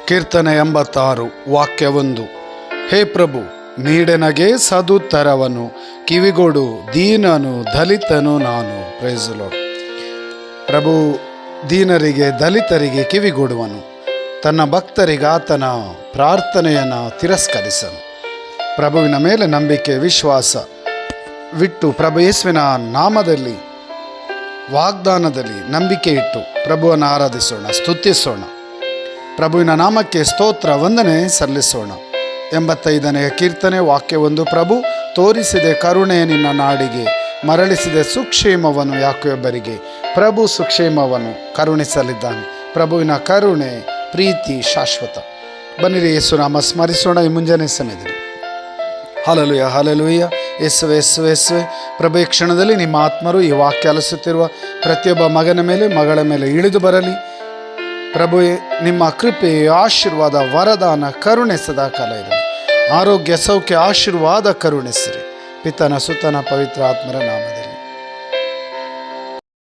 ಕೀರ್ತನೆ 86 ವಾಕ್ಯ 1. ಹೇ ಪ್ರಭು, ನೀಡೆನಗೆ ಸದುತ್ತರವನು, ಕಿವಿಗೊಡು, ದೀನನು ದಲಿತನು ನಾನು. Price the lord. ಪ್ರಭು ದೀನರಿಗೆ ದಲಿತರಿಗೆ ಕಿವಿಗೊಡುವನು, ತನ್ನ ಭಕ್ತರಿಗೆ ಆತನ ಪ್ರಾರ್ಥನೆಯನ್ನು ತಿರಸ್ಕರಿಸನು. ಪ್ರಭುವಿನ ಮೇಲೆ ನಂಬಿಕೆ ವಿಶ್ವಾಸ ವಿಟ್ಟು ಪ್ರಭು ಯೇಸುವಿನ ನಾಮದಲ್ಲಿ ವಾಗ್ದಾನದಲ್ಲಿ ನಂಬಿಕೆ ಇಟ್ಟು ಪ್ರಭುವನ್ನು ಆರಾಧಿಸೋಣ, ಸ್ತುತಿಸೋಣ. ಪ್ರಭುವಿನ ನಾಮಕ್ಕೆ ಸ್ತೋತ್ರ ವಂದನೆ ಸಲ್ಲಿಸೋಣ. 85ನೇ ಕೀರ್ತನೆ ವಾಕ್ಯ 1. ಪ್ರಭು ತೋರಿಸಿದೆ ಕರುಣೆ ನಿನ್ನ ನಾಡಿಗೆ, ಮರಳಿಸಿದೆ ಸುಕ್ಷೇಮವನ್ನು ಯಾಕೋಬರಿಗೆ. ಪ್ರಭು ಸುಕ್ಷೇಮವನ್ನು ಕರುಣಿಸಲಿದ್ದಾನೆ. ಪ್ರಭುವಿನ ಕರುಣೆ ಪ್ರೀತಿ ಶಾಶ್ವತ. ಬನ್ನಿರಿ ಯೇಸುನಾಮ ಸ್ಮರಿಸೋಣ ಈ ಮುಂಜಾನೆ ಸಮಯದಲ್ಲಿ. Hallelujah hallelujah. ಯೇಸುವೆ ಯೇಸುವೆ ಯೇಸುವೆ. ಪ್ರಭು ಈ ಕ್ಷಣದಲ್ಲಿ ನಿಮ್ಮ ಆತ್ಮರು ಈ ವಾಕ್ಯ ಆಲಿಸುತ್ತಿರುವ ಪ್ರತಿಯೊಬ್ಬ ಮಗನ ಮೇಲೆ ಮಗಳ ಮೇಲೆ ಇಳಿದು ಬರಲಿ. ಪ್ರಭು ನಿಮ್ಮ ಕೃಪೆ ಆಶೀರ್ವಾದ ವರದಾನ ಕರುಣೆ ಸದಾಕಾಲ ಇರಲಿ. ಆರೋಗ್ಯ ಸೌಖ್ಯ ಆಶೀರ್ವಾದ ಕರುಣಿಸಿರಿ. ಪಿತನ ಸುತನ ಪವಿತ್ರ ಆತ್ಮರ ನಾಮದಲ್ಲಿ.